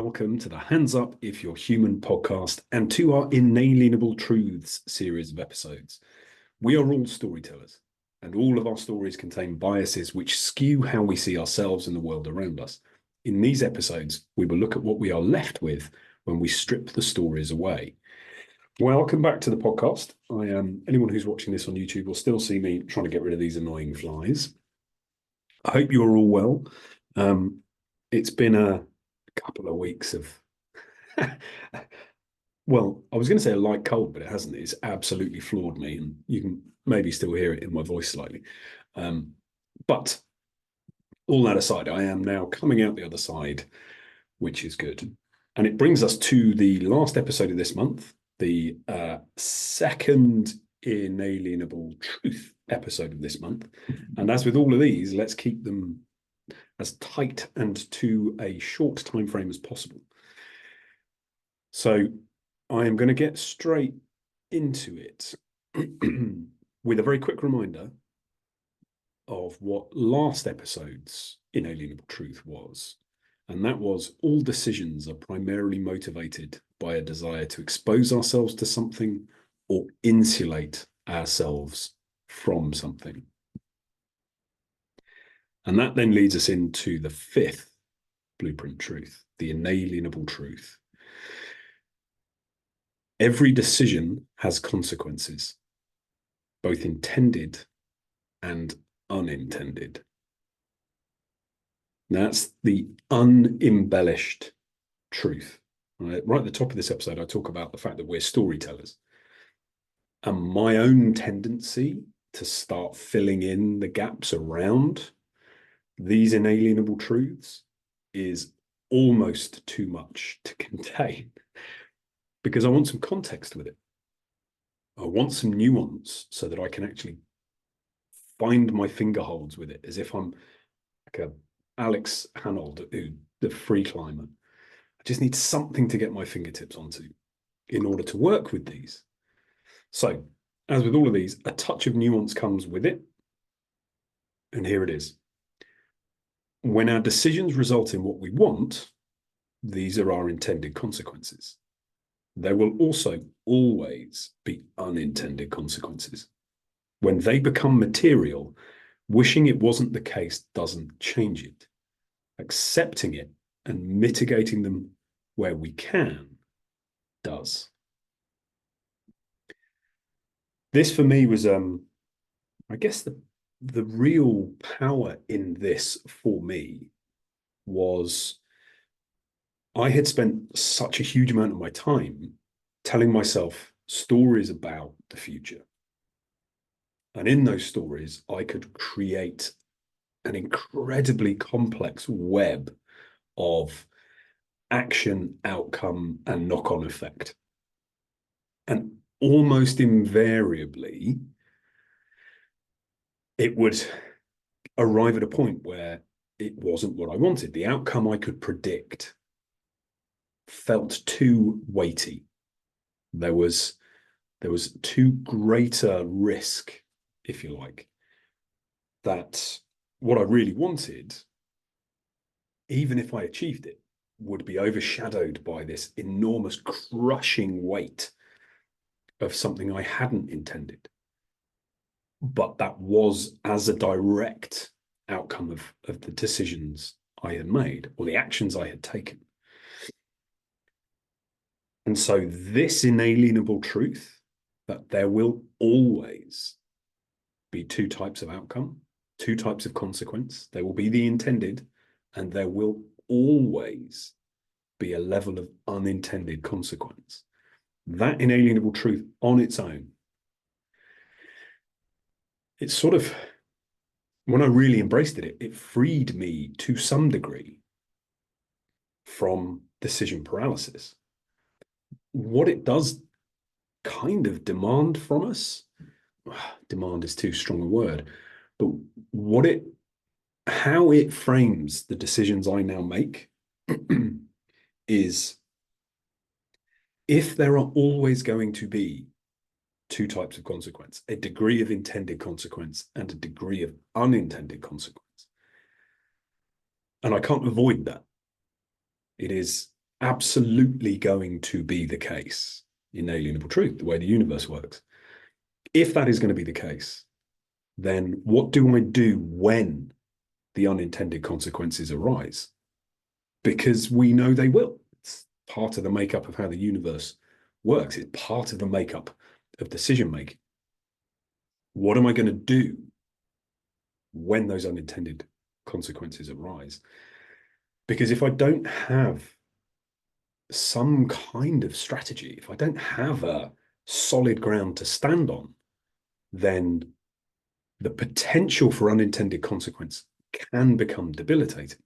welcome to the Hands Up If You're Human podcast and to our Inalienable Truths series of episodes. We are all storytellers, and all of our stories contain biases which skew how we see ourselves and the world around us. In these episodes, we will look at what we are left with when we strip the stories away. Welcome back to the podcast. Anyone who's watching this on YouTube will still see me trying to get rid of these annoying flies. I hope you're all well. It's been a couple of weeks of, well, I was going to say a light cold, but it hasn't. It's absolutely floored me, and you can maybe still hear it in my voice slightly. But all that aside, I am now coming out the other side, which is good. And it brings us to the last episode of this month, the second Inalienable Truth episode of this month. And as with all of these, let's keep them as tight and to a short time frame as possible. So I am going to get straight into it with a very quick reminder of what last episode's Inalienable Truth was. And that was all decisions are primarily motivated by a desire to expose ourselves to something or insulate ourselves from something. And that then leads us into the fifth blueprint truth, the inalienable truth. Every decision has consequences, both intended and unintended. That's the unembellished truth. Right at the top of this episode, I talk about the fact that we're storytellers. And my own tendency to start filling in the gaps around these inalienable truths is almost too much to contain, because I want some context with it. I want some nuance so that I can actually find my finger holds with it, as if I'm like a Alex Hanold, the free climber. I just need something to get my fingertips onto in order to work with these. So, as with all of these, a touch of nuance comes with it. And here it is. When our decisions result in what we want, these are our intended consequences. There will also always be unintended consequences. When they become material, wishing it wasn't the case doesn't change it. Accepting it and mitigating them where we can does. This for me was, I guess the real power in this for me was I had spent such a huge amount of my time telling myself stories about the future. And in those stories, I could create an incredibly complex web of action, outcome, and knock-on effect. And almost invariably, it would arrive at a point where it wasn't what I wanted. The outcome I could predict felt too weighty. There was too great a risk, if you like, that what I really wanted, even if I achieved it, would be overshadowed by this enormous crushing weight of something I hadn't intended. But that was as a direct outcome of the decisions I had made or the actions I had taken. And so this inalienable truth that there will always be two types of outcome, two types of consequence. There will be the intended, and there will always be a level of unintended consequence. That inalienable truth on its own, it's sort of, when I really embraced it, it freed me to some degree from decision paralysis. What it does kind of demand from us, demand is too strong a word, but how it frames the decisions I now make is, if there are always going to be two types of consequence, a degree of intended consequence and a degree of unintended consequence, and I can't avoid that. It is absolutely going to be the case, inalienable truth, the way the universe works. If that is going to be the case, then what do I do when the unintended consequences arise? Because we know they will. It's part of the makeup of how the universe works. It's part of the makeup of decision making. What am I going to do when those unintended consequences arise? Because if I don't have some kind of strategy, if I don't have a solid ground to stand on, then the potential for unintended consequence can become debilitating.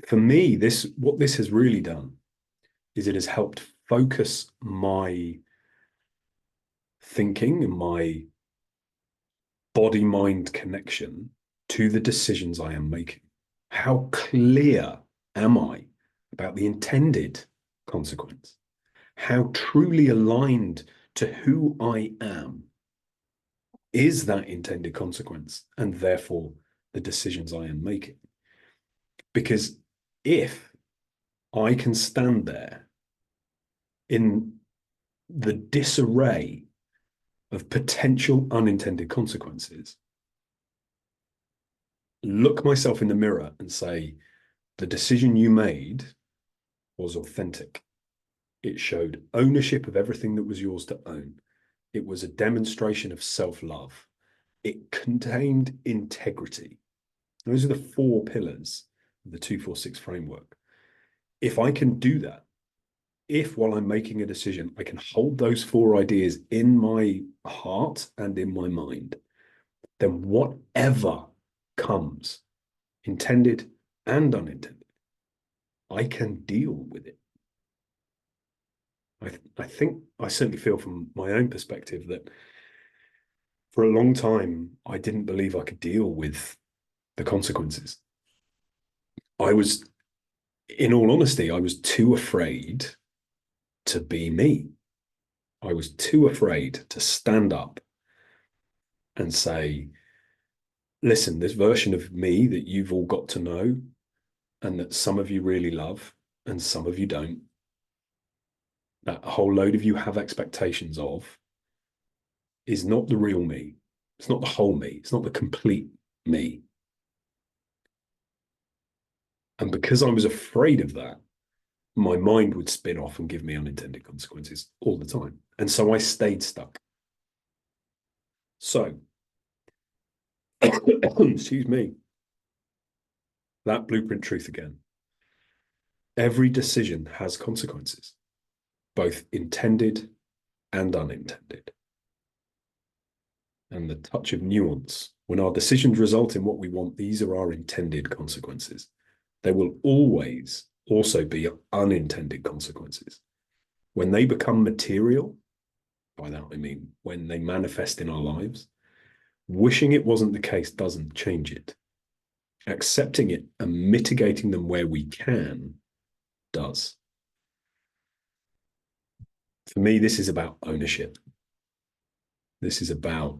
For me, what this has really done is it has helped focus my thinking and my body-mind connection to the decisions I am making. How clear am I about the intended consequence? How truly aligned to who I am is that intended consequence, and therefore the decisions I am making? Because if I can stand there in the disarray of potential unintended consequences, look myself in the mirror and say, the decision you made was authentic. It showed ownership of everything that was yours to own. It was a demonstration of self-love. It contained integrity. Those are the 4 pillars of the 246 framework. If I can do that, if while I'm making a decision, I can hold those 4 ideas in my heart and in my mind, then whatever comes, intended and unintended, I can deal with it. I think I certainly feel from my own perspective that for a long time, I didn't believe I could deal with the consequences. I was, in all honesty, I was too afraid to be me. I was too afraid to stand up and say, listen, this version of me that you've all got to know and that some of you really love and some of you don't, that a whole load of you have expectations of, is not the real me. It's not the whole me. It's not the complete me. And because I was afraid of that, my mind would spin off and give me unintended consequences all the time. And so I stayed stuck. So, excuse me, that blueprint truth again. Every decision has consequences, both intended and unintended. And the touch of nuance. When our decisions result in what we want, these are our intended consequences. There will always also be unintended consequences. When they become material, by that I mean when they manifest in our lives, wishing it wasn't the case doesn't change it. Accepting it and mitigating them where we can does. For me, this is about ownership. This is about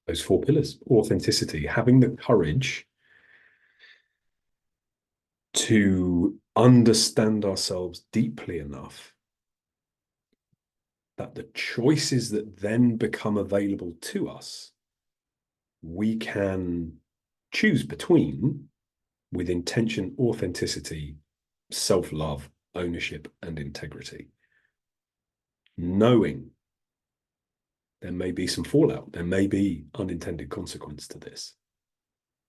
those 4 pillars: authenticity, having the courage to understand ourselves deeply enough that the choices that then become available to us, we can choose between with intention, authenticity, self-love, ownership, and integrity. Knowing there may be some fallout, there may be unintended consequence to this.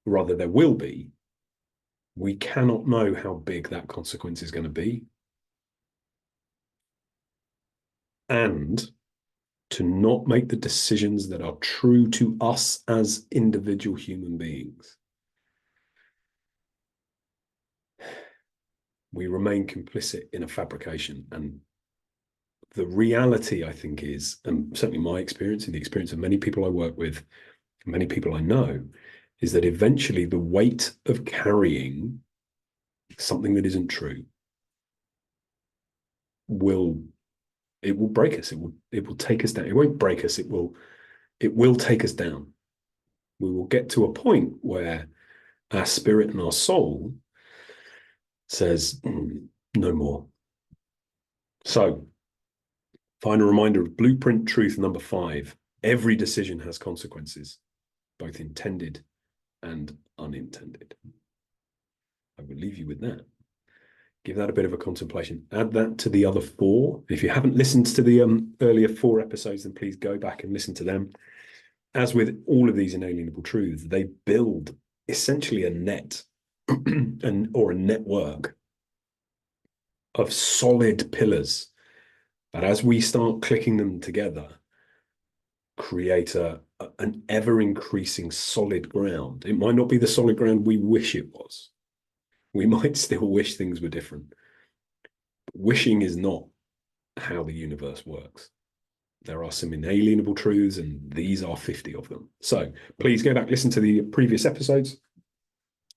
Rather, there will be. We cannot know how big that consequence is going to be. And to not make the decisions that are true to us as individual human beings. We remain complicit in a fabrication. And the reality, I think, is, and certainly my experience and the experience of many people I work with, many people I know, is that eventually the weight of carrying something that isn't true will break us. It will take us down. It won't break us. It will take us down. We will get to a point where our spirit and our soul says, no more. So, final reminder of blueprint truth number 5. Every decision has consequences, both intended and unintended. I will leave you with that. Give that a bit of a contemplation. Add that to the other 4. If you haven't listened to the earlier 4 episodes, then please go back and listen to them. As with all of these inalienable truths, they build essentially a net or a network of solid pillars that, as we start clicking them together, create an ever-increasing solid ground. It might not be the solid ground we wish it was. We might still wish things were different. But wishing is not how the universe works. There are some inalienable truths, and these are 50 of them. So please go back, listen to the previous episodes.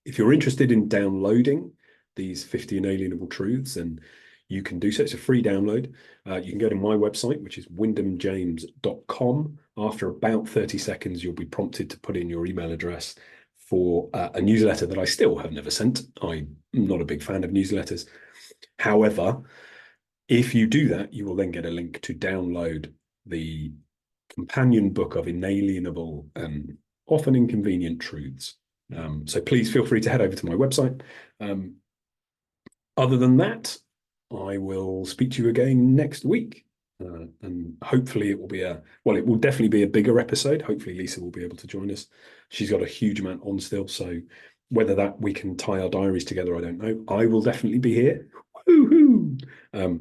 If you're interested in downloading these 50 inalienable truths, then you can do so. It's a free download. You can go to my website, which is wyndhamjames.com. After about 30 seconds, you'll be prompted to put in your email address for a newsletter that I still have never sent. I'm not a big fan of newsletters. However, if you do that, you will then get a link to download the companion book of inalienable and often inconvenient truths. So please feel free to head over to my website. Other than that, I will speak to you again next week. And hopefully it will be it will definitely be a bigger episode. Hopefully Lisa will be able to join us. She's got a huge amount on still. So whether that we can tie our diaries together, I don't know. I will definitely be here. Woo-hoo!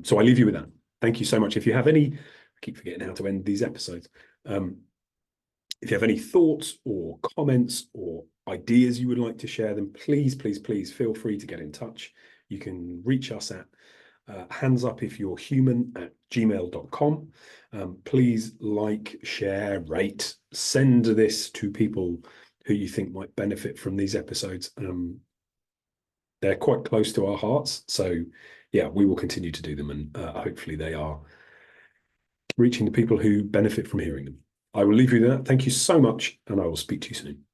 So I leave you with that. Thank you so much. If you have any, I keep forgetting how to end these episodes. If you have any thoughts or comments or ideas you would like to share, then please, please, please feel free to get in touch. You can reach us at handsupifyou'rehuman@gmail.com. Please like, share, rate, send this to people who you think might benefit from these episodes. They're quite close to our hearts. So yeah, we will continue to do them, and hopefully they are reaching the people who benefit from hearing them. I will leave you with that. Thank you so much, and I will speak to you soon.